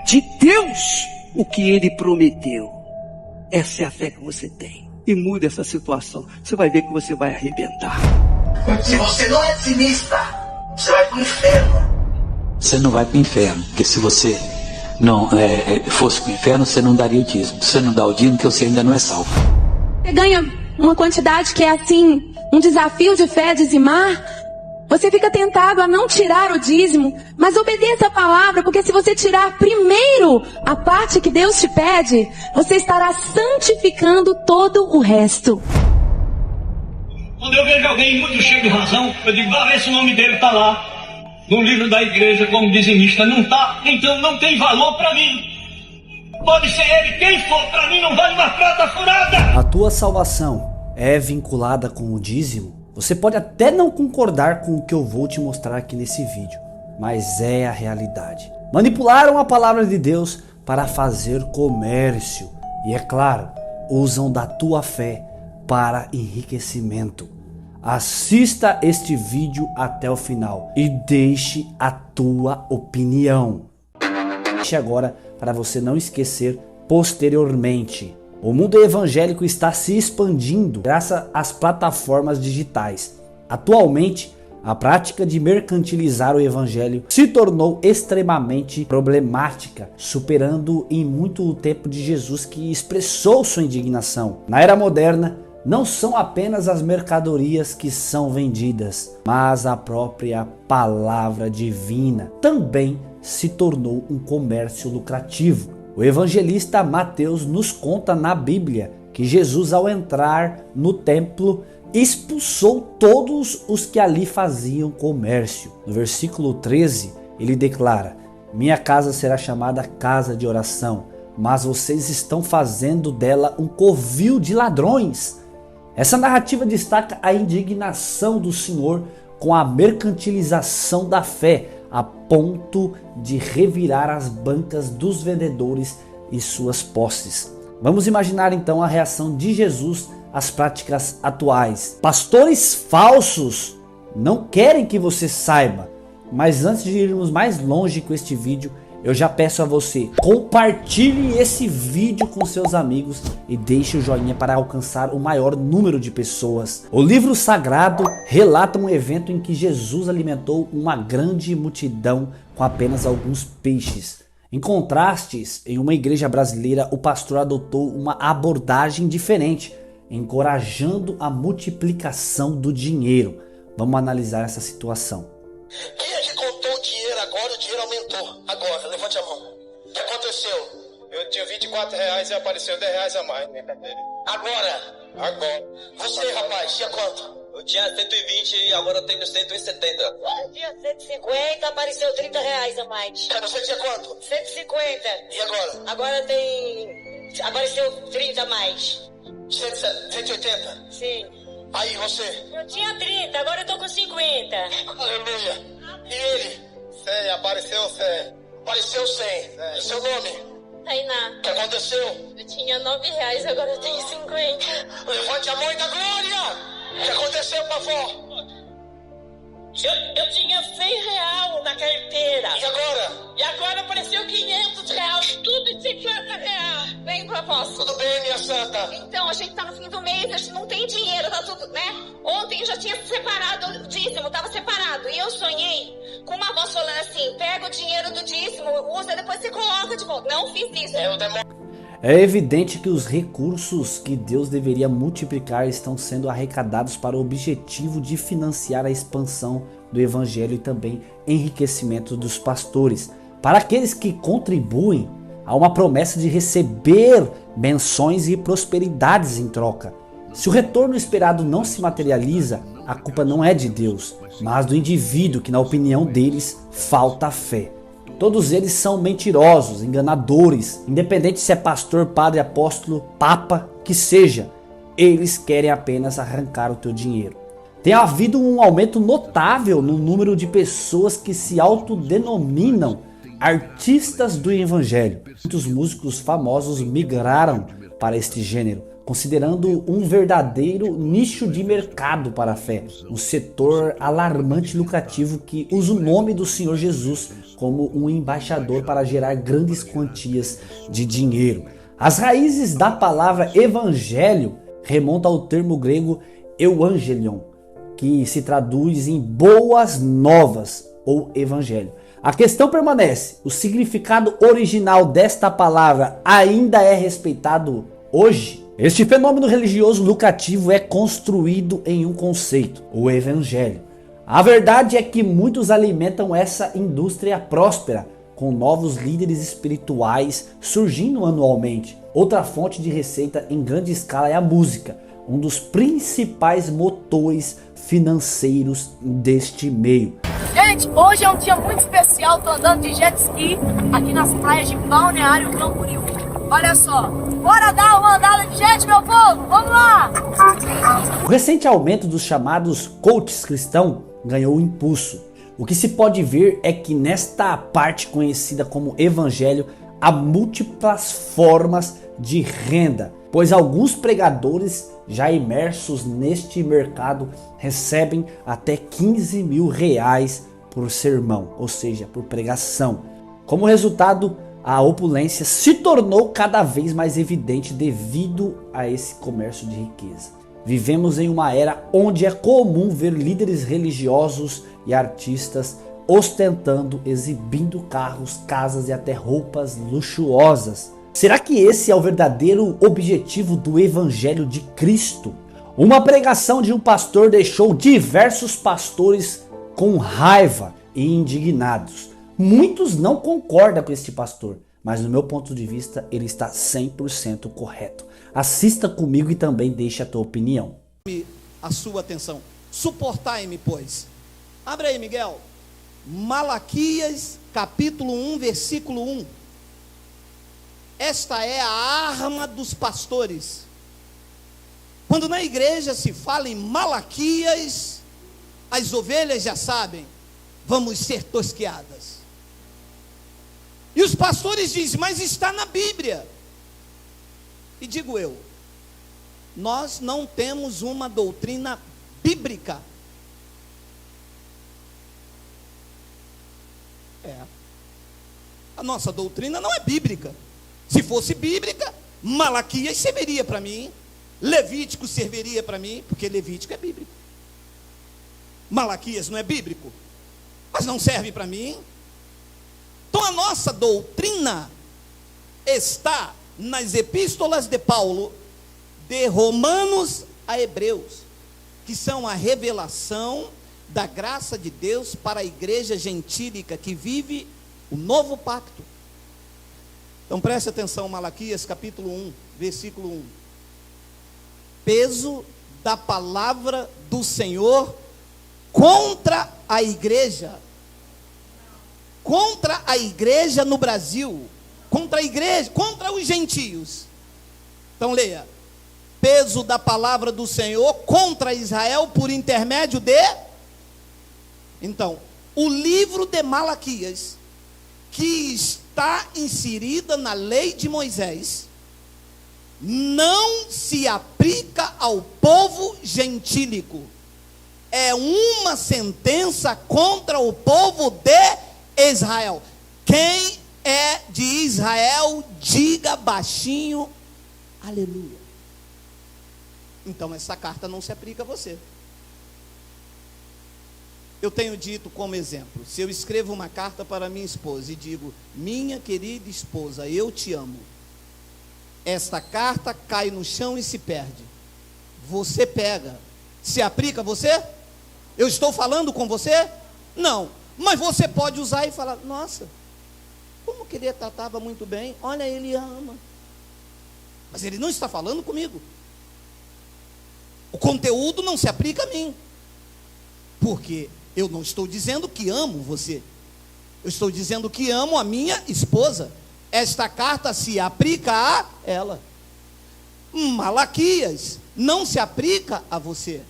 de Deus o que Ele prometeu. Essa é a fé que você tem. E muda essa situação. Você vai ver que você vai arrebentar. Se você não é otimista, você vai para o inferno. Você não vai para o inferno, porque se você não fosse para o inferno, você não daria o dízimo. Você não dá o dízimo, porque você ainda não é salvo. Você ganha uma quantidade que é assim, um desafio de fé, dizimar. Você fica tentado a não tirar o dízimo, mas obedeça a palavra, porque se você tirar primeiro a parte que Deus te pede, você estará santificando todo o resto. Quando eu vejo alguém muito cheio de razão, eu digo, vai ver se o nome dele está lá no livro da igreja como dizimista. Não está, então não tem valor para mim. Pode ser ele quem for, para mim não vale uma prata furada. A tua salvação é vinculada com o dízimo? Você pode até não concordar com o que eu vou te mostrar aqui nesse vídeo, mas é a realidade. Manipularam a palavra de Deus para fazer comércio e, é claro, usam da tua fé para enriquecimento. Assista este vídeo até o final e deixe a tua opinião. Deixe agora para você não esquecer posteriormente. O mundo evangélico está se expandindo graças às plataformas digitais. Atualmente, a prática de mercantilizar o evangelho se tornou extremamente problemática, superando em muito o tempo de Jesus, que expressou sua indignação. Na era moderna, não são apenas as mercadorias que são vendidas, mas a própria palavra divina também se tornou um comércio lucrativo. O evangelista Mateus nos conta na Bíblia que Jesus, ao entrar no templo, expulsou todos os que ali faziam comércio. No versículo 13, ele declara: minha casa será chamada casa de oração, mas vocês estão fazendo dela um covil de ladrões. Essa narrativa destaca a indignação do Senhor com a mercantilização da fé, a ponto de revirar as bancas dos vendedores e suas posses. Vamos imaginar então a reação de Jesus às práticas atuais. Pastores falsos não querem que você saiba, mas antes de irmos mais longe com este vídeo, eu já peço a você, compartilhe esse vídeo com seus amigos e deixe o joinha para alcançar o maior número de pessoas. O livro sagrado relata um evento em que Jesus alimentou uma grande multidão com apenas alguns peixes. Em contrastes, em uma igreja brasileira, o pastor adotou uma abordagem diferente, encorajando a multiplicação do dinheiro. Vamos analisar essa situação. Quem é que contou o dinheiro agora? O dinheiro aumentou. Agora, levante a mão. O que aconteceu? Eu tinha R$24 e apareceu R$10 a mais na minha carteira. Agora. Você, rapaz, tinha quanto? Eu tinha 120 e agora eu tenho 170. Eu tinha 150, apareceu R$30 a mais. Você tinha quanto? 150. E agora? Agora apareceu 30 a mais. 180? Sim. Aí você? Eu tinha 30, agora eu tô com 50. Aleluia. E ele? 100, apareceu 100. Apareceu 100. E seu nome? Tainá. O que aconteceu? Eu tinha R$9, agora eu tenho 50. Levante a mão e dá glória. O que aconteceu, pavó? Eu tinha R$100 na carteira. E agora? E agora apareceu R$500, tudo de R$50. Vem, propósito. Tudo bem, minha santa? Então, a gente tá no fim do mês, a gente não tem dinheiro, tá tudo, né? Ontem eu já tinha separado o dízimo, tava separado. E eu sonhei com uma voz falando assim: pega o dinheiro do dízimo, usa, depois você coloca de volta. Não fiz isso. É evidente que os recursos que Deus deveria multiplicar estão sendo arrecadados para o objetivo de financiar a expansão do evangelho e também enriquecimento dos pastores. Para aqueles que contribuem, há uma promessa de receber bênçãos e prosperidades em troca. Se o retorno esperado não se materializa, a culpa não é de Deus, mas do indivíduo que, na opinião deles, falta fé. Todos eles são mentirosos, enganadores, independente se é pastor, padre, apóstolo, papa, que seja. Eles querem apenas arrancar o teu dinheiro. Tem havido um aumento notável no número de pessoas que se autodenominam artistas do evangelho. Muitos músicos famosos migraram para este gênero, considerando um verdadeiro nicho de mercado para a fé, um setor alarmante e lucrativo que usa o nome do Senhor Jesus como um embaixador para gerar grandes quantias de dinheiro. As raízes da palavra evangelho remontam ao termo grego euangelion, que se traduz em boas novas ou evangelho. A questão permanece: o significado original desta palavra ainda é respeitado hoje? Este fenômeno religioso lucrativo é construído em um conceito, o evangelho. A verdade é que muitos alimentam essa indústria próspera, com novos líderes espirituais surgindo anualmente. Outra fonte de receita em grande escala é a música, um dos principais motores financeiros deste meio. Gente, hoje é um dia muito especial, tô andando de jet ski aqui nas praias de Balneário Camboriú. Olha só, bora dar uma andada de jet, meu povo, vamos lá! O recente aumento dos chamados coaches cristãos ganhou impulso. O que se pode ver é que nesta parte conhecida como evangelho há múltiplas formas de renda, pois alguns pregadores já imersos neste mercado recebem até 15 mil reais por sermão, ou seja, por pregação. Como resultado, a opulência se tornou cada vez mais evidente devido a esse comércio de riqueza. Vivemos em uma era onde é comum ver líderes religiosos e artistas ostentando, exibindo carros, casas e até roupas luxuosas. Será que esse é o verdadeiro objetivo do Evangelho de Cristo? Uma pregação de um pastor deixou diversos pastores com raiva e indignados. Muitos não concordam com este pastor, mas no meu ponto de vista ele está 100% correto. Assista comigo e também deixe a tua opinião. A sua atenção. Suportai-me, pois. Abre aí, Miguel. Malaquias, capítulo 1, versículo 1. Esta é a arma dos pastores. Quando na igreja se fala em Malaquias, as ovelhas já sabem, vamos ser tosqueadas. E os pastores dizem, mas está na Bíblia. E digo eu, nós não temos uma doutrina bíblica. A nossa doutrina não é bíblica. Se fosse bíblica, Malaquias serviria para mim, Levítico serviria para mim, porque Levítico é bíblico. Malaquias não é bíblico, mas não serve para mim. Então a nossa doutrina está nas epístolas de Paulo, de Romanos a Hebreus, que são a revelação da graça de Deus para a igreja gentílica que vive o novo pacto. Então preste atenção, Malaquias capítulo 1, versículo 1. Peso da palavra do Senhor contra a igreja no Brasil, contra a igreja, contra os gentios. Então leia, peso da palavra do Senhor contra Israel por intermédio de... Então, o livro de Malaquias, que está inserida na lei de Moisés, não se aplica ao povo gentílico. É uma sentença contra o povo de Israel. Quem é de Israel, diga baixinho, aleluia. Então essa carta não se aplica a você. Eu tenho dito como exemplo, se eu escrevo uma carta para minha esposa e digo, minha querida esposa, eu te amo, esta carta cai no chão e se perde. Você pega, se aplica a você? Eu estou falando com você? Não, mas você pode usar e falar, nossa, como que ele tratava muito bem, olha, ele ama, mas ele não está falando comigo. O conteúdo não se aplica a mim, porque eu não estou dizendo que amo você, eu estou dizendo que amo a minha esposa. Esta carta se aplica a ela. Malaquias não se aplica a você.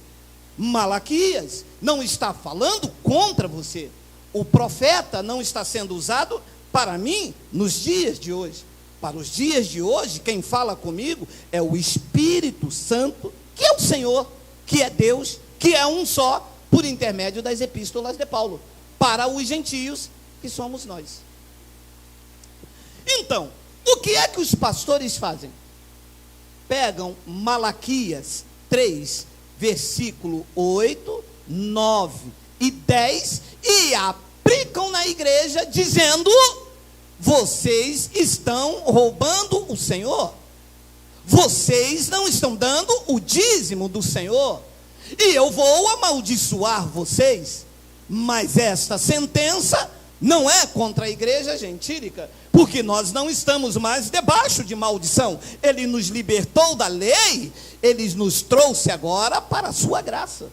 Malaquias não está falando contra você. O profeta não está sendo usado para mim nos dias de hoje. Para os dias de hoje, quem fala comigo é o Espírito Santo, que é o Senhor, que é Deus, que é um só, por intermédio das epístolas de Paulo, para os gentios, que somos nós. Então, o que é que os pastores fazem? Pegam Malaquias 3, versículo 8, 9 e 10 e aplicam na igreja dizendo: vocês estão roubando o Senhor, vocês não estão dando o dízimo do Senhor, e eu vou amaldiçoar vocês. Mas esta sentença não é contra a igreja gentílica, porque nós não estamos mais debaixo de maldição. Ele nos libertou da lei, ele nos trouxe agora para a sua graça.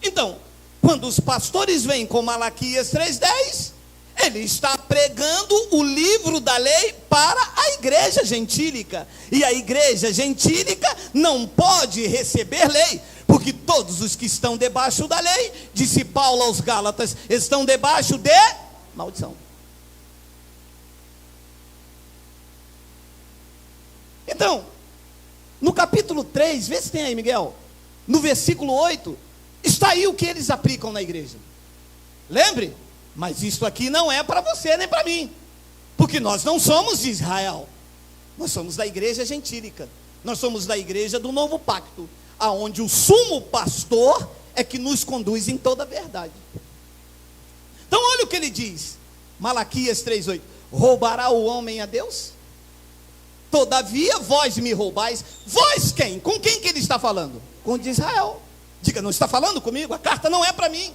Então, quando os pastores vêm com Malaquias 3:10, ele está pregando o livro da lei para a igreja gentílica. E a igreja gentílica não pode receber lei, porque todos os que estão debaixo da lei, disse Paulo aos Gálatas, estão debaixo de maldição. Então, no capítulo 3, vê se tem aí, Miguel, no versículo 8, está aí o que eles aplicam na igreja. Lembre, mas isso aqui não é para você nem para mim, porque nós não somos de Israel, nós somos da igreja gentílica, nós somos da igreja do novo pacto, aonde o sumo pastor é que nos conduz em toda a verdade. Então olha o que ele diz, Malaquias 3:8, roubará o homem a Deus? Todavia vós me roubais. Vós quem? Com quem que ele está falando? Com o de Israel. Diga, não está falando comigo? A carta não é para mim.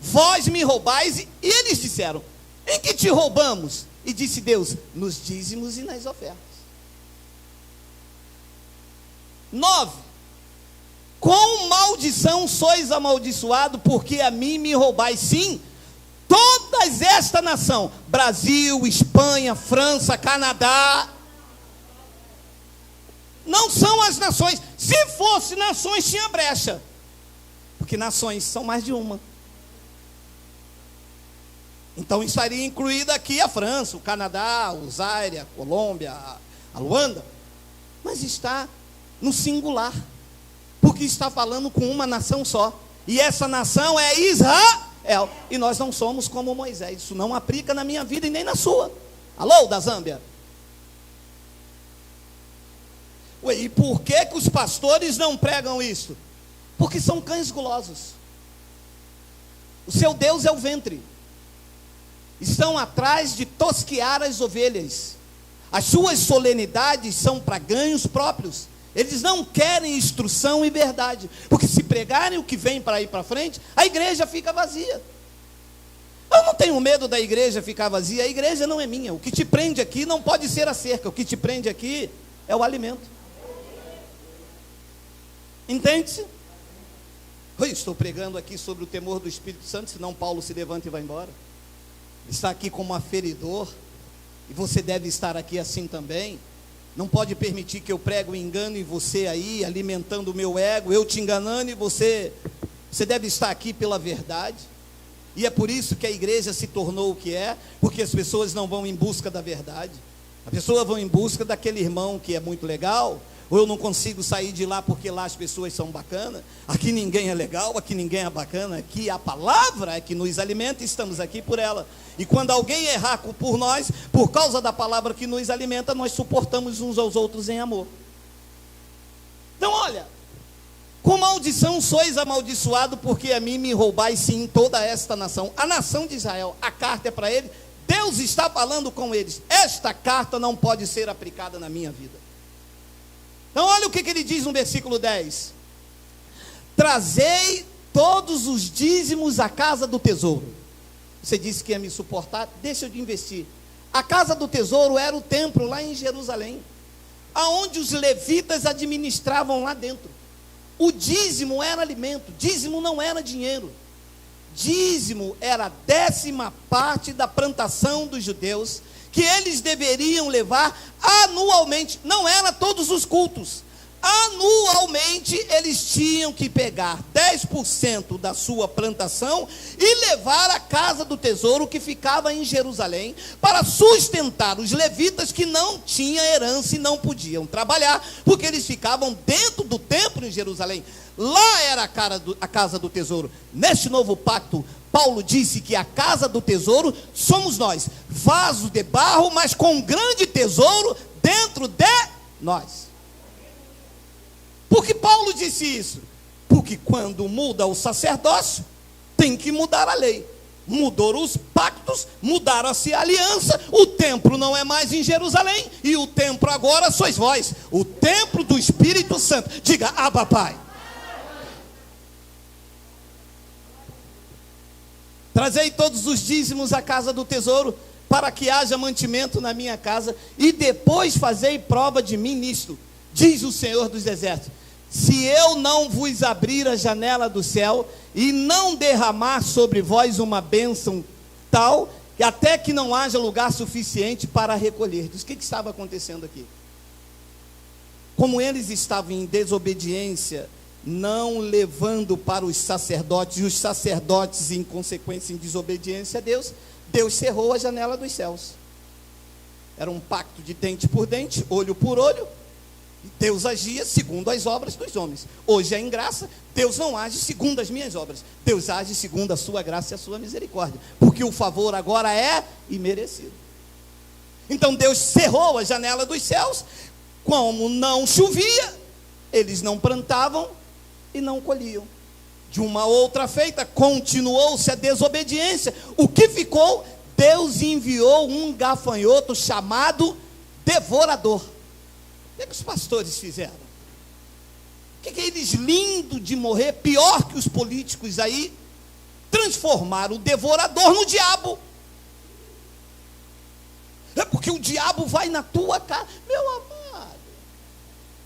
Vós me roubais. E eles disseram, em que te roubamos? E disse Deus, nos dízimos e nas ofertas. 9. Com maldição sois amaldiçoado, porque a mim me roubais. Sim, todas esta nação, Brasil, Espanha, França, Canadá, não são as nações. Se fosse nações, tinha brecha, porque nações são mais de uma. Então estaria incluída aqui a França, o Canadá, o Zaire, a Colômbia, a Luanda, mas está no singular, porque está falando com uma nação só, e essa nação é Israel, e nós não somos como Moisés. Isso não aplica na minha vida e nem na sua. Alô, da Zâmbia? Ué, e por que os pastores não pregam isso? Porque são cães gulosos. O seu Deus é o ventre. Estão atrás de tosquear as ovelhas. As suas solenidades são para ganhos próprios. Eles não querem instrução e verdade, porque se pregarem o que vem para ir para frente, a igreja fica vazia. Eu não tenho medo da igreja ficar vazia. A igreja não é minha. O que te prende aqui não pode ser a cerca. O que te prende aqui é o alimento. Entende-se? Eu estou pregando aqui sobre o temor do Espírito Santo, senão Paulo se levanta e vai embora. Está aqui como aferidor, e você deve estar aqui assim também. Não pode permitir que eu pregue o engano em você aí, alimentando o meu ego, eu te enganando, e você deve estar aqui pela verdade. E é por isso que a igreja se tornou o que é, porque as pessoas não vão em busca da verdade. As pessoas vão em busca daquele irmão que é muito legal, ou eu não consigo sair de lá porque lá as pessoas são bacanas. Aqui ninguém é legal, aqui ninguém é bacana, aqui a palavra é que nos alimenta e estamos aqui por ela. E quando alguém errar por nós, por causa da palavra que nos alimenta, nós suportamos uns aos outros em amor. Então olha, com maldição sois amaldiçoado, porque a mim me roubais sim toda esta nação. A nação de Israel, a carta é para ele, Deus está falando com eles. Esta carta não pode ser aplicada na minha vida. Então olha o que ele diz no versículo 10. Trazei todos os dízimos à casa do tesouro. Você disse que ia me suportar, deixa eu te investir. A casa do tesouro era o templo lá em Jerusalém, aonde os levitas administravam lá dentro. O dízimo era alimento, dízimo não era dinheiro. Dízimo era a 10ª parte da plantação dos judeus, que eles deveriam levar anualmente. Não era todos os cultos, anualmente eles tinham que pegar 10% da sua plantação e levar à casa do tesouro que ficava em Jerusalém, para sustentar os levitas que não tinham herança e não podiam trabalhar, porque eles ficavam dentro do templo em Jerusalém. Lá era a casa do tesouro. Neste novo pacto, Paulo disse que a casa do tesouro somos nós, vaso de barro, mas com um grande tesouro dentro de nós. Por que Paulo disse isso? Porque quando muda o sacerdócio, tem que mudar a lei. Mudaram os pactos, mudaram-se a aliança, o templo não é mais em Jerusalém, e o templo agora sois vós, o templo do Espírito Santo. Diga, Abba, Pai. Trazei todos os dízimos à casa do tesouro, para que haja mantimento na minha casa, e depois fazei prova de mim nisto, diz o Senhor dos Exércitos: se eu não vos abrir a janela do céu, e não derramar sobre vós uma bênção tal, que até que não haja lugar suficiente para recolher. O que estava acontecendo aqui? Como eles estavam em desobediência, não levando para os sacerdotes, e os sacerdotes em consequência em desobediência a Deus, Deus cerrou a janela dos céus. Era um pacto de dente por dente, olho por olho. Deus agia segundo as obras dos homens. Hoje é em graça, Deus não age segundo as minhas obras, Deus age segundo a sua graça e a sua misericórdia, porque o favor agora é imerecido. Então Deus cerrou a janela dos céus. Como não chovia, eles não plantavam e não colhiam. De uma outra feita, continuou-se a desobediência. O que ficou? Deus enviou um gafanhoto chamado devorador. O que os pastores fizeram? O que eles, lindo de morrer, pior que os políticos aí, transformaram o devorador no diabo. É porque o diabo vai na tua casa. Meu amado,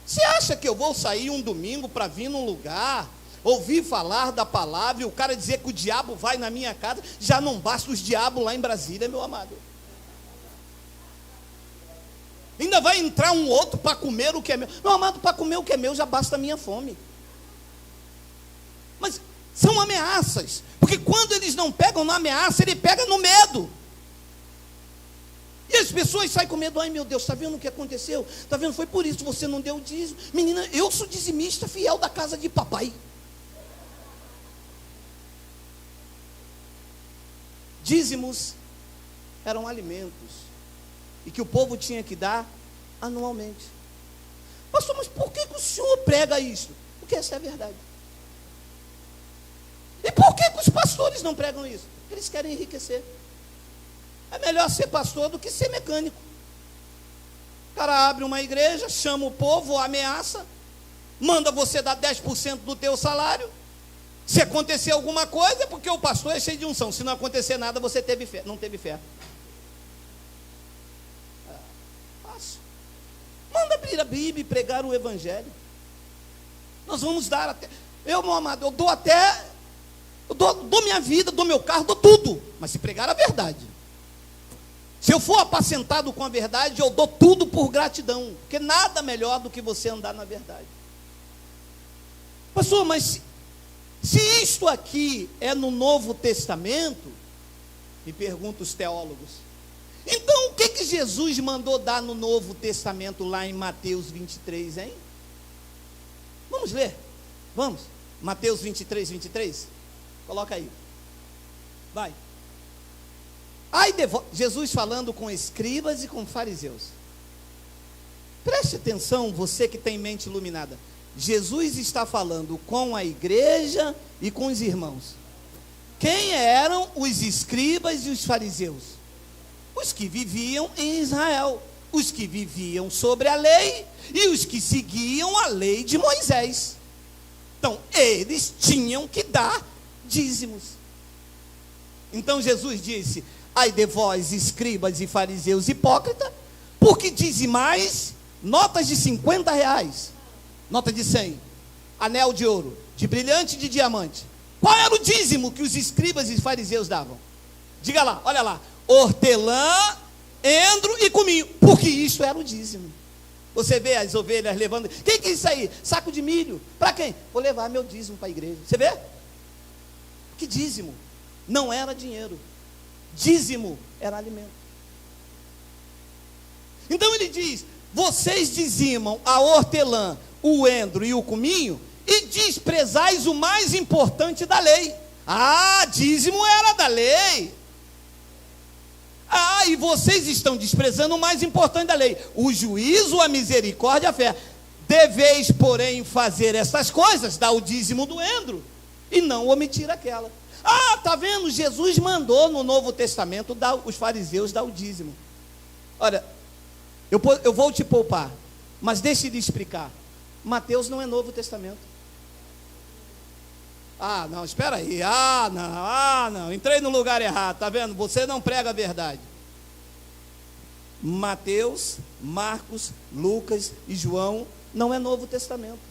você acha que eu vou sair um domingo para vir num lugar, ouvir falar da palavra, e o cara dizer que o diabo vai na minha casa? Já não basta os diabos lá em Brasília, meu amado. Ainda vai entrar um outro para comer o que é meu. Meu amado, para comer o que é meu já basta a minha fome. Mas são ameaças, porque quando eles não pegam na ameaça, ele pega no medo. E as pessoas saem com medo. Ai meu Deus, está vendo o que aconteceu? Está vendo? Foi por isso que você não deu o dízimo. Menina, eu sou dizimista fiel da casa de papai. Dízimos eram alimentos, e que o povo tinha que dar anualmente. Pastor, mas por que o senhor prega isso? Porque essa é a verdade. E por que os pastores não pregam isso? Porque eles querem enriquecer. É melhor ser pastor do que ser mecânico. O cara abre uma igreja, chama o povo, ameaça, manda você dar 10% do teu salário. Se acontecer alguma coisa, é porque o pastor é cheio de unção. Se não acontecer nada, você teve fé. Não teve fé. Manda abrir a Bíblia e pregar o Evangelho. Nós vamos dar até. Eu, meu amado, eu dou até. Eu dou minha vida, dou meu carro, dou tudo. Mas se pregar a verdade. Se eu for apacentado com a verdade, eu dou tudo por gratidão. Porque nada melhor do que você andar na verdade. Pastor, mas se isto aqui é no Novo Testamento, me perguntam os teólogos, então o que Jesus mandou dar no Novo Testamento lá em Mateus 23, hein? Vamos ler? Vamos? Mateus 23, 23? Coloca aí. Vai. Jesus falando com escribas e com fariseus. Preste atenção, você que tem mente iluminada. Jesus está falando com a igreja e com os irmãos. Quem eram os escribas e os fariseus? Os que viviam em Israel, os que viviam sobre a lei e os que seguiam a lei de Moisés. Então, eles tinham que dar dízimos. Então Jesus disse: ai de vós, escribas e fariseus hipócritas, porque dizimais notas de 50 reais, nota de 100, anel de ouro, de brilhante e de diamante. Qual era o dízimo que os escribas e fariseus davam? Diga lá, olha lá: hortelã, endro e cominho, porque isto era o dízimo. Você vê as ovelhas levando. Quem que é isso aí? Saco de milho. Para quem? Vou levar meu dízimo para a igreja. Você vê? Que dízimo? Não era dinheiro. Dízimo era alimento. Então ele diz: vocês dizimam a hortelã, o endro e o cominho, e desprezais o mais importante da lei. Ah, dízimo era da lei. Ah, e vocês estão desprezando o mais importante da lei: o juízo, a misericórdia, a fé. Deveis, porém, fazer estas coisas, dar o dízimo do endro, e não omitir aquela. Ah, está vendo? Jesus mandou no Novo Testamento os fariseus dar o dízimo. Olha, eu vou te poupar, mas deixe de explicar. Mateus não é Novo Testamento. Ah, não, espera aí. Não, entrei no lugar errado, tá vendo? Você não prega a verdade. Mateus, Marcos, Lucas e João não é Novo Testamento.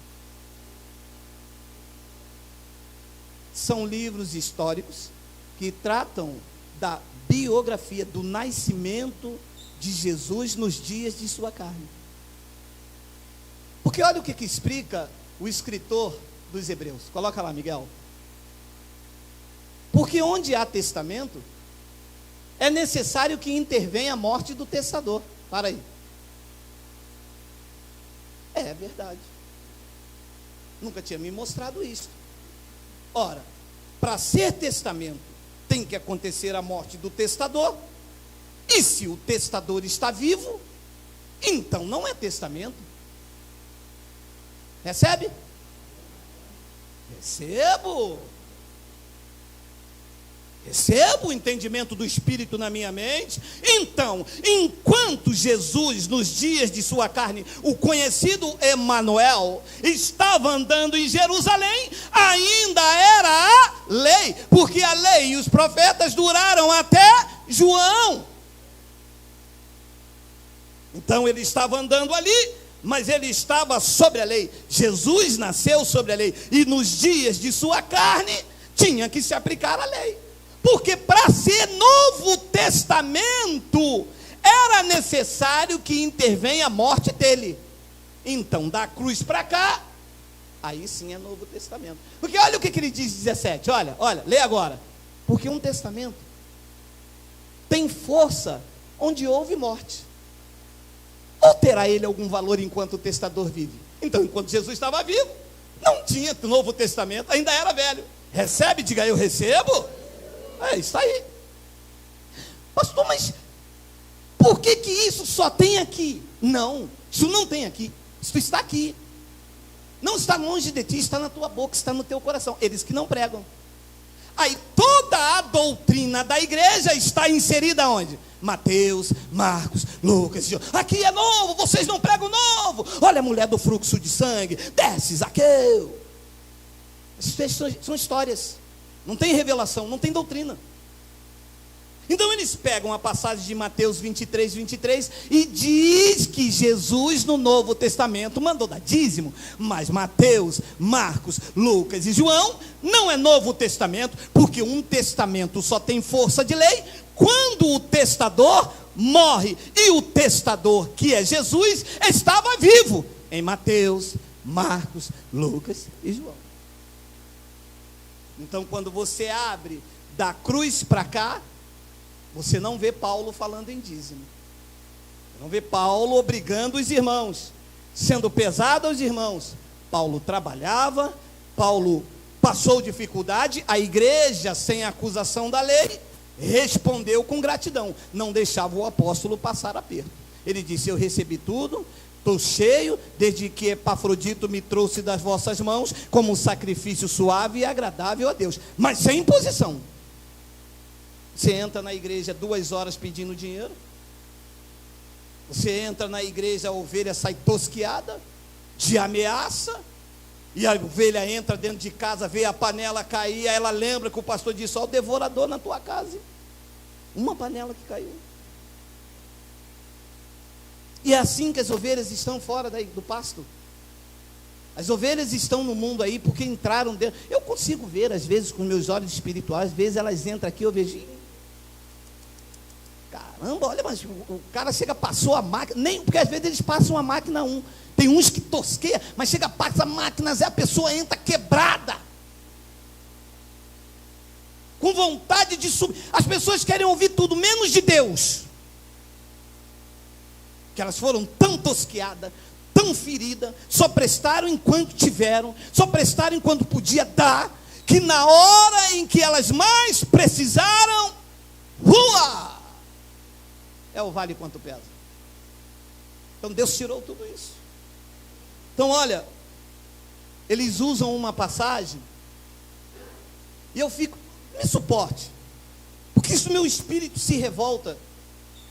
São livros históricos que tratam da biografia do nascimento de Jesus nos dias de sua carne. Porque olha o que explica o escritor dos Hebreus. Coloca lá, Miguel. Porque onde há testamento, é necessário que intervenha a morte do testador. Para aí. É verdade. Nunca tinha me mostrado isso. Ora, para ser testamento, tem que acontecer a morte do testador. E se o testador está vivo, então não é testamento. Recebe? Recebo o entendimento do Espírito na minha mente. Então, enquanto Jesus, nos dias de sua carne, o conhecido Emanuel, estava andando em Jerusalém, ainda era a lei, porque a lei e os profetas duraram até João. Então ele estava andando ali, mas ele estava sobre a lei. Jesus nasceu sobre a lei, e nos dias de sua carne tinha que se aplicar a lei. Porque para ser Novo Testamento, era necessário que intervenha a morte dele. Então, da cruz para cá, aí sim é Novo Testamento. Porque olha o que ele diz, 17, olha, lê agora. Porque um testamento tem força onde houve morte. Ou terá ele algum valor enquanto o testador vive? Então, enquanto Jesus estava vivo, não tinha Novo Testamento, ainda era velho. Recebe? Diga: eu recebo. É isso aí. Pastor, mas por que isso só tem aqui? Não, isso não tem aqui. Isso está aqui. Não está longe de ti, está na tua boca, está no teu coração. Eles que não pregam. Aí toda a doutrina da igreja está inserida onde? Mateus, Marcos, Lucas, João. Aqui é novo, vocês não pregam novo. Olha a mulher do fluxo de sangue, desce Zaqueu. Essas são histórias. Não tem revelação, não tem doutrina. Então eles pegam a passagem de Mateus 23, 23 e diz que Jesus no Novo Testamento mandou dar dízimo, mas Mateus, Marcos, Lucas e João não é Novo Testamento, porque um testamento só tem força de lei quando o testador morre, e o testador, que é Jesus, estava vivo em Mateus, Marcos, Lucas e João. Então, quando você abre da cruz para cá, você não vê Paulo falando em dízimo. Não vê Paulo obrigando os irmãos, sendo pesado aos irmãos. Paulo trabalhava, Paulo passou dificuldade, a igreja, sem acusação da lei, respondeu com gratidão. Não deixava o apóstolo passar aperto. Ele disse: eu recebi tudo, estou cheio, desde que Epafrodito me trouxe das vossas mãos, como um sacrifício suave e agradável a Deus, mas sem imposição. Você entra na igreja 2 horas pedindo dinheiro, você entra na igreja, a ovelha sai tosquiada, te ameaça, e a ovelha entra dentro de casa, vê a panela cair, aí ela lembra que o pastor disse: ó, o devorador na tua casa, uma panela que caiu. E é assim que as ovelhas estão fora do pasto. As ovelhas estão no mundo aí porque entraram dentro. Eu consigo ver às vezes com meus olhos espirituais, às vezes elas entram aqui, eu vejo, cara, caramba, olha, mas o cara chega, passou a máquina, nem, porque às vezes eles passam a máquina tem uns que tosqueiam, mas chega, passa a máquina, a pessoa entra quebrada, com vontade de subir. As pessoas querem ouvir tudo, menos de Deus, que elas foram tão tosqueadas, tão feridas, só prestaram enquanto tiveram, só prestaram enquanto podia dar, que na hora em que elas mais precisaram, é o vale quanto pesa. Então Deus tirou tudo isso. Então olha, eles usam uma passagem, e eu fico, me suporte, porque isso meu espírito se revolta,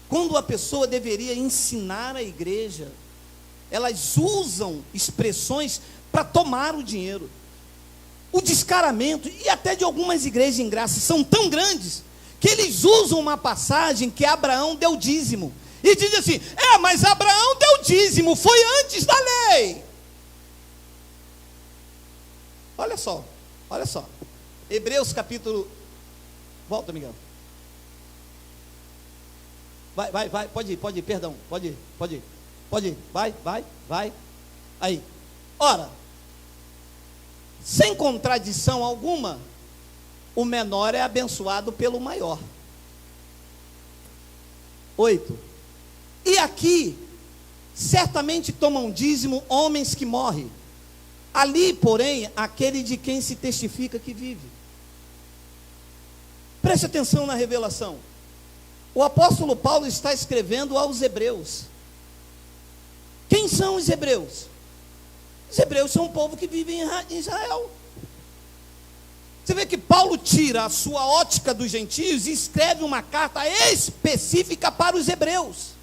quando a pessoa deveria ensinar a igreja, elas usam expressões para tomar o dinheiro. O descaramento, e até de algumas igrejas em graça, são tão grandes, que eles usam uma passagem que Abraão deu dízimo, e diz assim, mas Abraão deu dízimo, foi antes da lei. Olha só, Hebreus capítulo, volta, Miguel, vai, pode ir, perdão, pode ir, vai, aí, ora, sem contradição alguma, o menor é abençoado pelo maior. 8. E aqui, certamente tomam dízimo homens que morrem. Ali, porém, aquele de quem se testifica que vive. Preste atenção na revelação. O apóstolo Paulo está escrevendo aos hebreus. Quem são os hebreus? Os hebreus são um povo que vive em Israel. Você vê que Paulo tira a sua ótica dos gentios e escreve uma carta específica para os hebreus.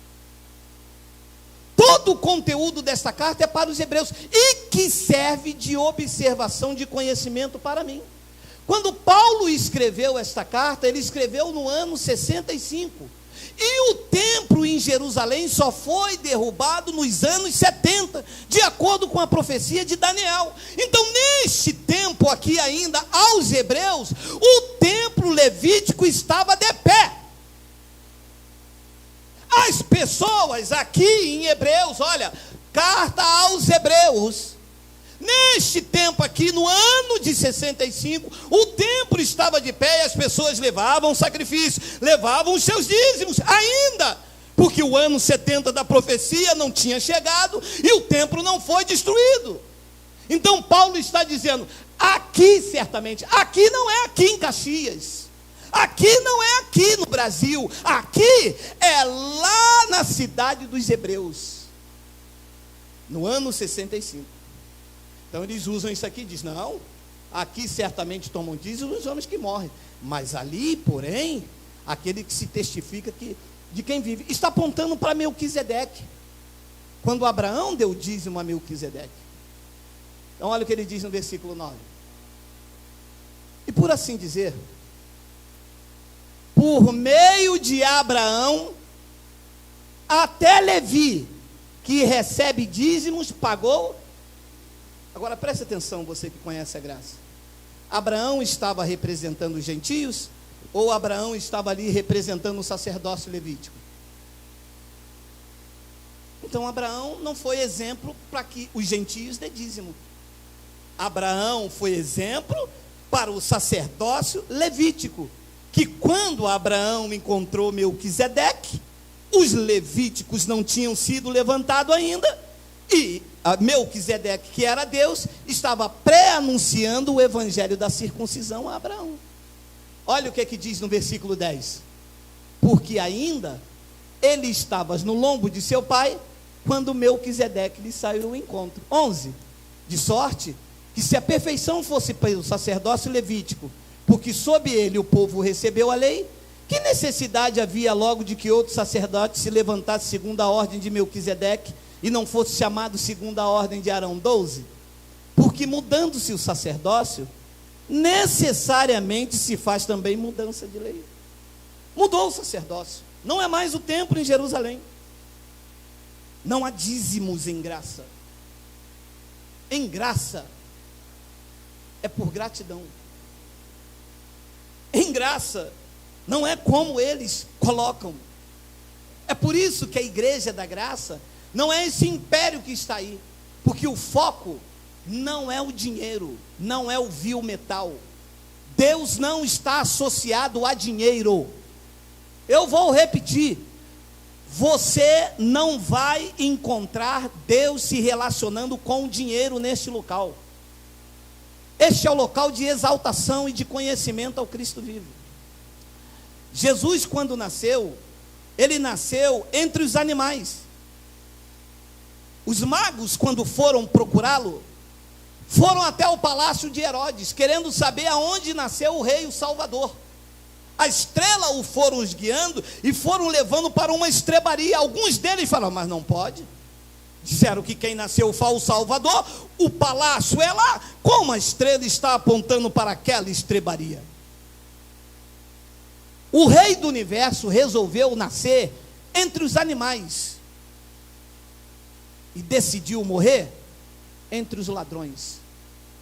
Todo o conteúdo desta carta é para os hebreus e que serve de observação de conhecimento para mim. Quando Paulo escreveu esta carta, ele escreveu no ano 65. E o templo em Jerusalém só foi derrubado nos anos 70, de acordo com a profecia de Daniel. Então, neste tempo aqui ainda, aos hebreus, o templo levítico estava de pé. As pessoas aqui em Hebreus, olha, carta aos hebreus, neste tempo aqui, no ano de 65, o templo estava de pé e as pessoas levavam sacrifício, levavam os seus dízimos ainda, porque o ano 70 da profecia não tinha chegado e o templo não foi destruído. Então Paulo está dizendo, aqui certamente, aqui não é aqui em Caxias, aqui não é aqui no Brasil, aqui é lá na cidade dos hebreus, no ano 65. Então eles usam isso aqui e dizem, não, aqui certamente tomam dízimo os homens que morrem, mas ali, porém, aquele que se testifica que, de quem vive, está apontando para Melquisedeque, quando Abraão deu dízimo a Melquisedeque. Então olha o que ele diz no versículo 9, e por assim dizer, por meio de Abraão, até Levi, que recebe dízimos, pagou. Agora preste atenção, você que conhece a graça. Abraão estava representando os gentios, ou Abraão estava ali representando o sacerdócio levítico? Então Abraão não foi exemplo para que os gentios dê dízimo. Abraão foi exemplo para o sacerdócio levítico, que quando Abraão encontrou Melquisedeque, os levíticos não tinham sido levantados ainda, e Melquisedeque, que era Deus, estava pré-anunciando o evangelho da circuncisão a Abraão. Olha o que diz no versículo 10. Porque ainda ele estava no lombo de seu pai, quando Melquisedeque lhe saiu ao encontro. 11. De sorte que se a perfeição fosse pelo sacerdócio levítico, porque sob ele o povo recebeu a lei, que necessidade havia logo de que outro sacerdote se levantasse segundo a ordem de Melquisedeque, e não fosse chamado segundo a ordem de Arão? 12. Porque mudando-se o sacerdócio, necessariamente se faz também mudança de lei. Mudou o sacerdócio, não é mais o templo em Jerusalém, não há dízimos em graça. Em graça é por gratidão. Em graça não é como eles colocam. É por isso que a Igreja da Graça não é esse império que está aí, porque o foco não é o dinheiro, não é o vil metal. Deus não está associado a dinheiro. Eu vou repetir: você não vai encontrar Deus se relacionando com o dinheiro neste local. Este é o local de exaltação e de conhecimento ao Cristo vivo. Jesus, quando nasceu, ele nasceu entre os animais. Os magos, quando foram procurá-lo, foram até o palácio de Herodes, querendo saber aonde nasceu o rei, o Salvador. A estrela o foram os guiando e foram levando para uma estrebaria. Alguns deles falaram, mas não pode. Disseram que quem nasceu foi o Salvador, o palácio é lá. Como a estrela está apontando para aquela estrebaria? O rei do universo resolveu nascer entre os animais e decidiu morrer entre os ladrões.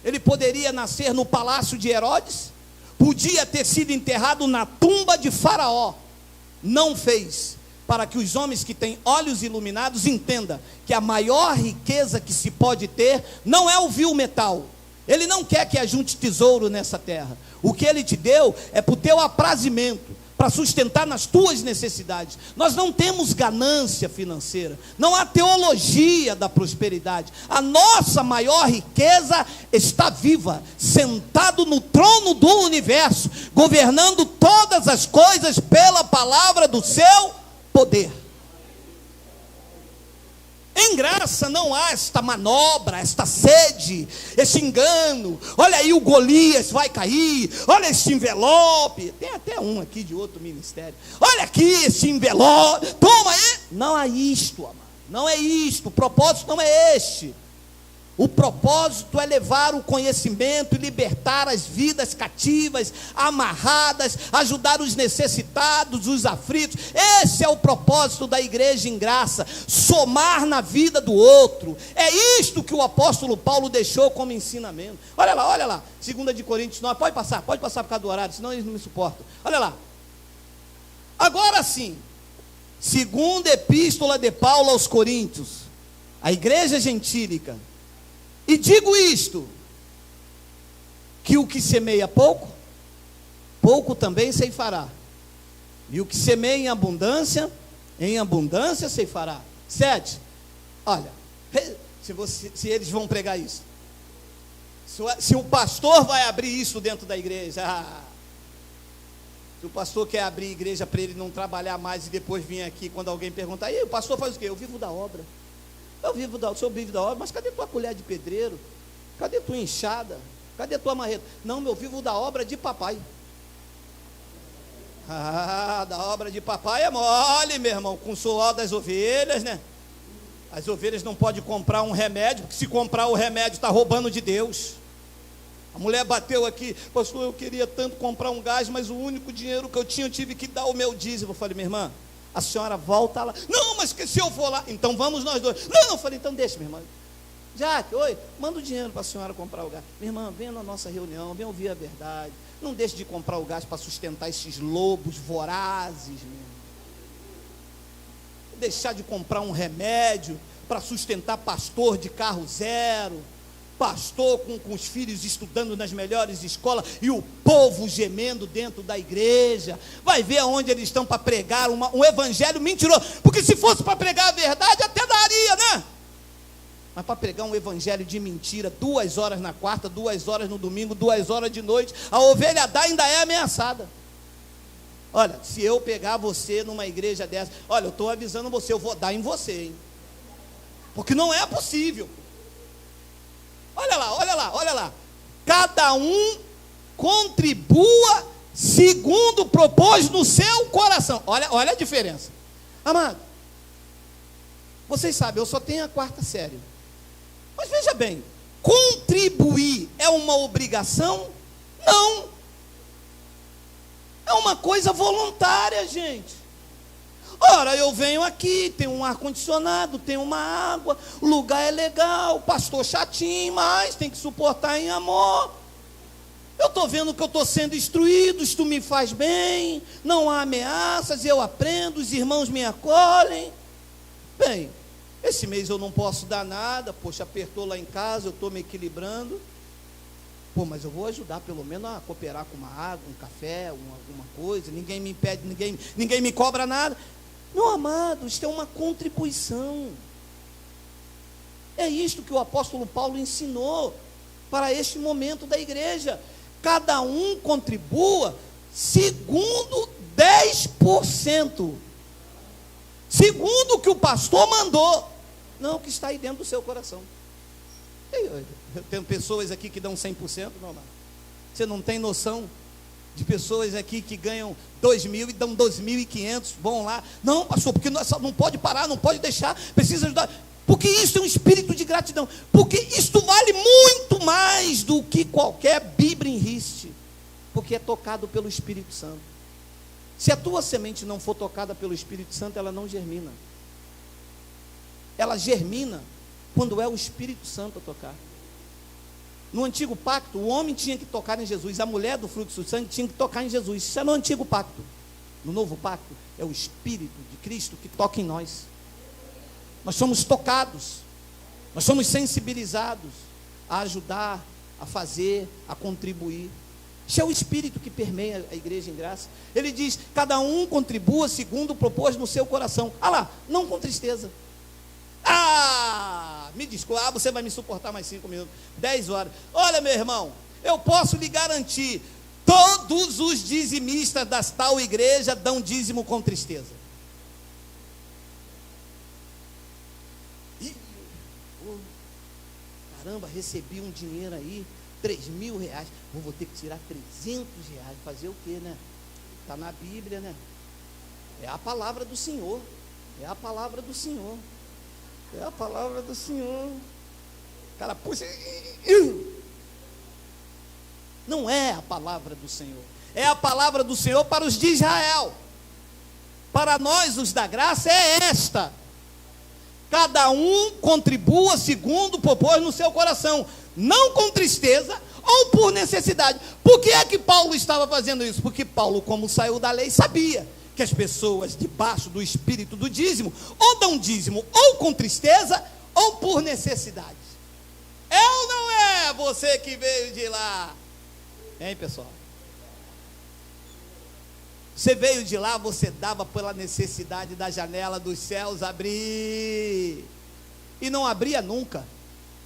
Ele poderia nascer no palácio de Herodes, podia ter sido enterrado na tumba de Faraó. Não fez, para que os homens que têm olhos iluminados entendam que a maior riqueza que se pode ter não é o vil metal. Ele não quer que ajunte tesouro nessa terra. O que ele te deu é para o teu aprazimento, para sustentar nas tuas necessidades. Nós não temos ganância financeira, não há teologia da prosperidade. A nossa maior riqueza está viva, sentado no trono do universo, governando todas as coisas pela palavra do seu poder. Em graça não há esta manobra, esta sede, esse engano. Olha aí, o Golias vai cair. Olha esse envelope. Tem até um aqui de outro ministério. Olha aqui esse envelope. Toma aí. Não é isto, amado. Não é isto. O propósito não é este. O propósito é levar o conhecimento e libertar as vidas cativas, amarradas, ajudar os necessitados, os aflitos. Esse é o propósito da igreja em graça, somar na vida do outro. É isto que o apóstolo Paulo deixou como ensinamento. Olha lá, 2 Coríntios 9, pode passar por causa do horário, senão eles não me suportam. Olha lá. Agora sim, segunda epístola de Paulo aos Coríntios, a igreja gentílica. E digo isto, que o que semeia pouco, pouco também ceifará. E o que semeia em abundância ceifará. 7. Olha, se eles vão pregar isso. Se o pastor vai abrir isso dentro da igreja. Se o pastor quer abrir a igreja para ele não trabalhar mais e depois vir aqui quando alguém perguntar, e aí, o pastor faz o quê? Eu vivo da obra. O senhor vive da obra, mas cadê tua colher de pedreiro? Cadê tua enxada? Cadê tua marreta? Não, eu vivo da obra de papai. Da obra de papai é mole, meu irmão, com o suor das ovelhas, né? As ovelhas não podem comprar um remédio, porque se comprar o remédio está roubando de Deus. A mulher bateu aqui, pastor, eu queria tanto comprar um gás, mas o único dinheiro que eu tinha, eu tive que dar o meu dízimo. Eu falei, minha irmã, a senhora volta lá. Não, mas que se eu for lá, então vamos nós dois. Não, eu falei, então deixa, minha irmã. Jaque, oi, manda o dinheiro para a senhora comprar o gás. Minha irmã, venha na nossa reunião, venha ouvir a verdade. Não deixe de comprar o gás para sustentar esses lobos vorazes, meu irmão. Deixar de comprar um remédio para sustentar pastor de carro zero. Pastor com os filhos estudando nas melhores escolas e o povo gemendo dentro da igreja. Vai ver aonde eles estão para pregar um evangelho mentiroso, porque se fosse para pregar a verdade até daria, né? Mas para pregar um evangelho de mentira, 2 horas na quarta, 2 horas no domingo, 2 horas de noite, a ovelha dá ainda é ameaçada. Olha, se eu pegar você numa igreja dessa, olha, eu estou avisando você, eu vou dar em você, hein? Porque não é possível. Olha lá. Cada um contribua segundo propôs no seu coração. Olha a diferença. Amado, vocês sabem, eu só tenho a 4ª série. Mas veja bem, contribuir é uma obrigação? Não. É uma coisa voluntária, gente. Ora, eu venho aqui, tem um ar-condicionado, tem uma água, o lugar é legal, pastor chatinho, mas tem que suportar em amor. Eu estou vendo que eu estou sendo instruído, isto me faz bem, não há ameaças, eu aprendo, os irmãos me acolhem. Bem, esse mês eu não posso dar nada, poxa, apertou lá em casa, eu estou me equilibrando. Pô, mas eu vou ajudar pelo menos a cooperar com uma água, um café, alguma coisa, ninguém me impede, ninguém me cobra nada. Meu amado, isto é uma contribuição. É isto que o apóstolo Paulo ensinou para este momento da igreja. Cada um contribua segundo 10%. Segundo o que o pastor mandou. Não, o que está aí dentro do seu coração. Eu tenho pessoas aqui que dão 100%, meu amado. Você não tem noção de pessoas aqui que ganham 2.000 e dão 2.500, vão lá. Não, pastor, porque não pode parar, não pode deixar, precisa ajudar. Porque isso é um espírito de gratidão. Porque isto vale muito mais do que qualquer bibrinriste. Porque é tocado pelo Espírito Santo. Se a tua semente não for tocada pelo Espírito Santo, ela não germina. Ela germina quando é o Espírito Santo a tocar. No antigo pacto, o homem tinha que tocar em Jesus, a mulher do fluxo do sangue tinha que tocar em Jesus. Isso é no antigo pacto. No novo pacto, é o Espírito de Cristo que toca em nós. Nós somos tocados, nós somos sensibilizados a ajudar, a fazer, a contribuir. Isso é o Espírito que permeia a igreja em graça. Ele diz, cada um contribua segundo propôs no seu coração. Ah lá, não com tristeza. Me desculpa, você vai me suportar mais 5 minutos, 10 horas. Olha, meu irmão, eu posso lhe garantir, todos os dizimistas da tal igreja dão dízimo com tristeza. Caramba, recebi um dinheiro aí, 3.000 reais, vou ter que tirar 300 reais, fazer o quê, né? Está na Bíblia, né? É a palavra do Senhor, é a palavra do Senhor. É a palavra do Senhor. Cara, puxa. Não é a palavra do Senhor. É a palavra do Senhor para os de Israel. Para nós, os da graça, é esta. Cada um contribua segundo propôs no seu coração. Não com tristeza ou por necessidade. Por que é que Paulo estava fazendo isso? Porque Paulo, como saiu da lei, sabia que as pessoas debaixo do espírito do dízimo, ou dão dízimo, ou com tristeza, ou por necessidade. É ou não é você que veio de lá? Hein, pessoal? Você veio de lá, você dava pela necessidade da janela dos céus abrir. E não abria nunca.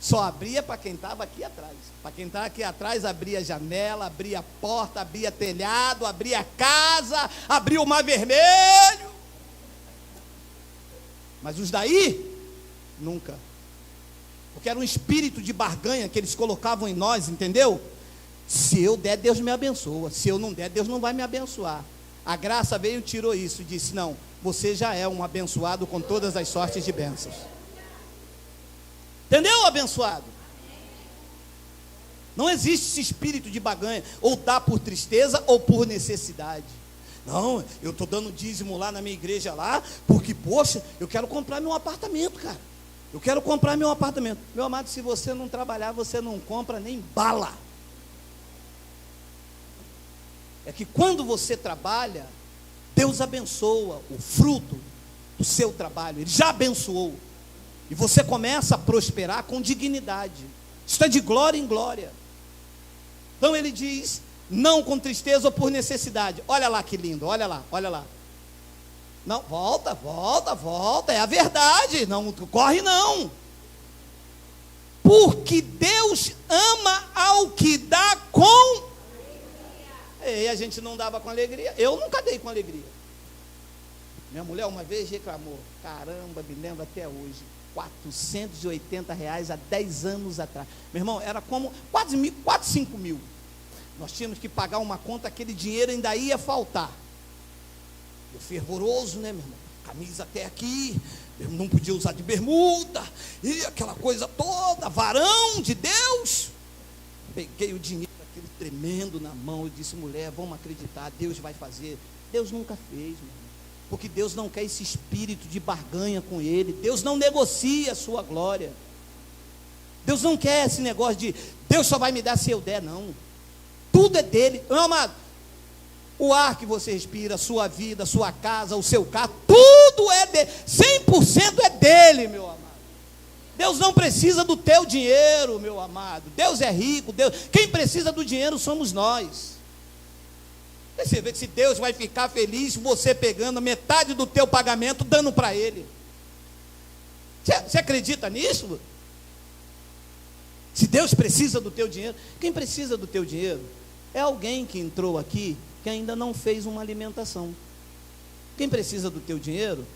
Só abria para quem estava aqui atrás. Para quem estava aqui atrás, abria janela, abria porta, abria telhado, abria casa, abria o mar vermelho. Mas os daí, nunca. Porque era um espírito de barganha que eles colocavam em nós, entendeu? Se eu der, Deus me abençoa. Se eu não der, Deus não vai me abençoar. A graça veio e tirou isso e disse, não, você já é um abençoado com todas as sortes de bênçãos. Entendeu, abençoado? Não existe esse espírito de barganha, ou dá por tristeza ou por necessidade. Não, eu estou dando dízimo lá na minha igreja lá, porque, poxa, eu quero comprar meu apartamento, cara. Eu quero comprar meu apartamento. Meu amado, se você não trabalhar, você não compra nem bala. É que quando você trabalha, Deus abençoa o fruto do seu trabalho. Ele já abençoou. E você começa a prosperar com dignidade. Está de glória em glória. Então ele diz, não com tristeza ou por necessidade. Olha lá que lindo, olha lá, olha lá. Não, volta, é a verdade, não corre não. Porque Deus ama ao que dá com... E a gente não dava com alegria. Eu nunca dei com alegria. Minha mulher uma vez reclamou, caramba, me lembro até hoje, R$480 há 10 anos atrás. Meu irmão, era como quase 5 mil. Nós tínhamos que pagar uma conta, aquele dinheiro ainda ia faltar. Eu fervoroso, né, meu irmão? Camisa até aqui, eu não podia usar de bermuda, e aquela coisa toda, varão de Deus. Peguei o dinheiro, aquele tremendo na mão, eu disse, mulher, vamos acreditar, Deus vai fazer. Deus nunca fez, meu irmão. Porque Deus não quer esse espírito de barganha com Ele. Deus não negocia a sua glória. Deus não quer esse negócio de Deus só vai me dar se eu der, não. tudo é dele. Meu amado, o ar que você respira, a sua vida, a sua casa, o seu carro, tudo é dele, 100% é dele, meu amado. Deus não precisa do teu dinheiro, meu amado. Deus é rico, quem precisa do dinheiro somos nós. Você vê que se Deus vai ficar feliz você pegando metade do teu pagamento, dando para Ele. Você acredita nisso? Se Deus precisa do teu dinheiro, quem precisa do teu dinheiro é alguém que entrou aqui, que ainda não fez uma alimentação. Quem precisa do teu dinheiro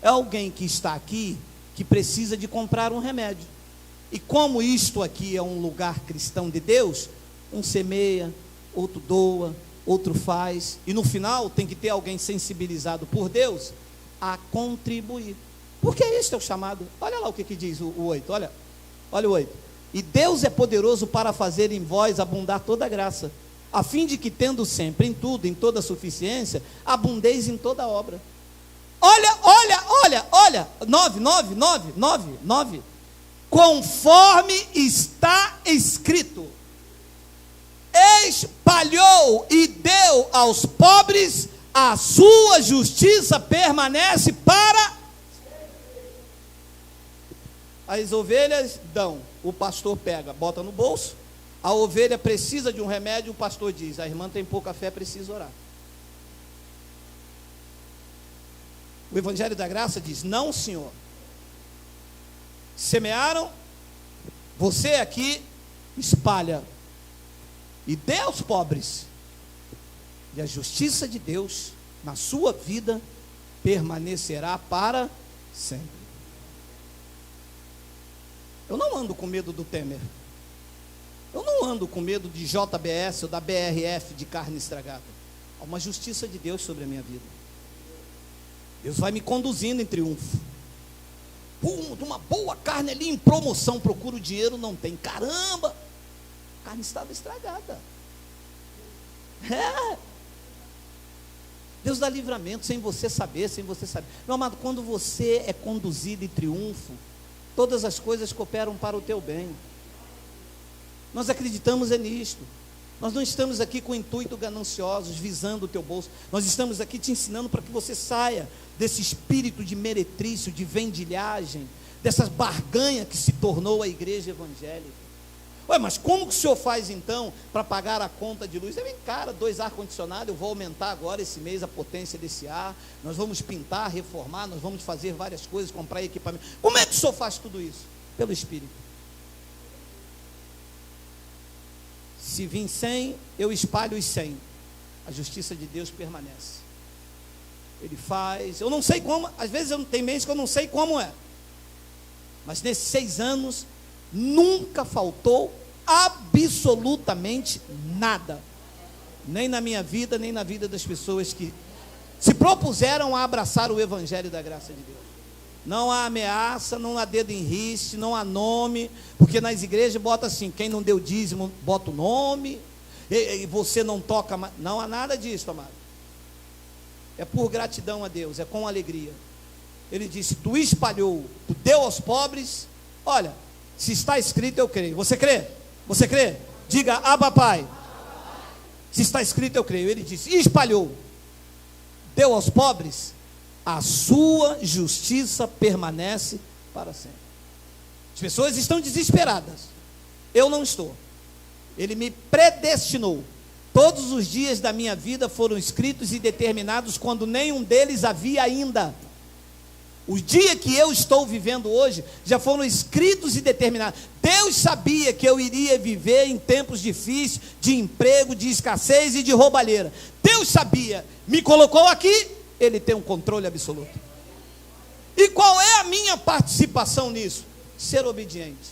é alguém que está aqui, que precisa de comprar um remédio. E como isto aqui é um lugar cristão de Deus, um semeia, outro doa, outro faz, e no final tem que ter alguém sensibilizado por Deus a contribuir. Porque este é o chamado. Olha lá o que diz o 8, olha o 8. E Deus é poderoso para fazer em vós abundar toda a graça, a fim de que, tendo sempre em tudo, em toda suficiência, abundeis em toda obra. Olha, 9. Conforme está escrito, espalhou e deu aos pobres, a sua justiça permanece para... As ovelhas dão, o pastor pega, bota no bolso. A ovelha precisa de um remédio, o pastor diz: a irmã tem pouca fé, precisa orar. O Evangelho da Graça diz: não, senhor. Semearam, você aqui espalha e dê aos pobres, e a justiça de Deus na sua vida permanecerá para sempre. Eu não ando com medo do Temer. Eu não ando com medo de JBS ou da BRF de carne estragada. Há uma justiça de Deus sobre a minha vida. Deus vai me conduzindo em triunfo. De uma boa carne ali em promoção, procuro dinheiro, não tem. Caramba, a carne estava estragada. Deus dá livramento sem você saber, Meu amado, quando você é conduzido em triunfo, todas as coisas cooperam para o teu bem. Nós acreditamos nisto. Nós não estamos aqui com intuito gananciosos, visando o teu bolso. Nós estamos aqui te ensinando para que você saia desse espírito de meretrício, de vendilhagem, dessas barganhas que se tornou a igreja evangélica. Ué, mas como que o senhor faz então para pagar a conta de luz? Vem, cara, 2 ar-condicionado, eu vou aumentar agora esse mês a potência desse ar, nós vamos pintar, reformar, nós vamos fazer várias coisas, comprar equipamento. Como é que o senhor faz tudo isso? Pelo Espírito. Se vir 100, eu espalho os 100. A justiça de Deus permanece. Ele faz, eu não sei como, às vezes eu tenho mês que eu não sei como é. Mas nesses 6 anos, nunca faltou absolutamente nada. Nem na minha vida, nem na vida das pessoas que se propuseram a abraçar o Evangelho da Graça de Deus. Não há ameaça, não há dedo em riste, não há nome, porque nas igrejas bota assim: quem não deu dízimo, bota o nome, e você não toca mais. Não há nada disso, amado. É por gratidão a Deus, é com alegria. Ele disse: tu espalhou, tu deu aos pobres. Olha, se está escrito, eu creio. Você crê? Você crê? Diga: Abba, Pai. Se está escrito, eu creio. Ele disse: espalhou, deu aos pobres, a sua justiça permanece para sempre. As pessoas estão desesperadas. Eu não estou. Ele me predestinou. Todos os dias da minha vida foram escritos e determinados quando nenhum deles havia ainda. O dia que eu estou vivendo hoje já foram escritos e determinados. Deus sabia que eu iria viver em tempos difíceis, de emprego, de escassez e de roubalheira. Deus sabia, me colocou aqui. Ele tem um controle absoluto. E qual é a minha participação nisso? Ser obediente.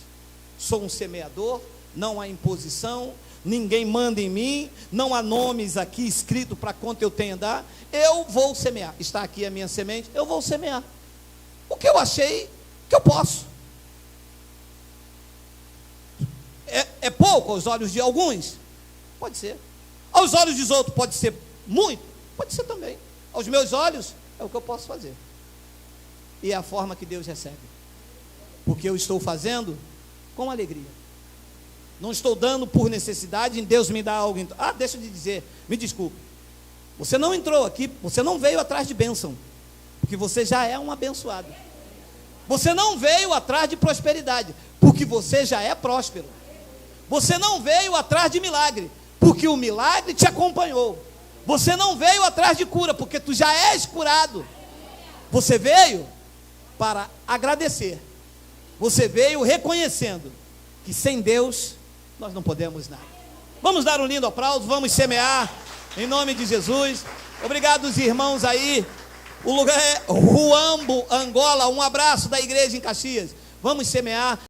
Sou um semeador, não há imposição, ninguém manda em mim, não há nomes aqui escritos para quanto eu tenho a dar. Eu vou semear. Está aqui a minha semente, eu vou semear. O que eu achei que eu posso. É pouco aos olhos de alguns? Pode ser. Aos olhos dos outros pode ser muito? Pode ser também. Aos meus olhos, é o que eu posso fazer. E é a forma que Deus recebe. Porque eu estou fazendo com alegria. Não estou dando por necessidade, em Deus me dá algo. Deixa eu te dizer, me desculpe. Você não entrou aqui, você não veio atrás de bênção, porque você já é um abençoado. Você não veio atrás de prosperidade, porque você já é próspero. Você não veio atrás de milagre, porque o milagre te acompanhou. Você não veio atrás de cura, porque tu já és curado. Você veio para agradecer. Você veio reconhecendo que sem Deus nós não podemos nada. Vamos dar um lindo aplauso, vamos semear em nome de Jesus. Obrigado os irmãos aí. O lugar é Huambo, Angola. Um abraço da igreja em Caxias. Vamos semear.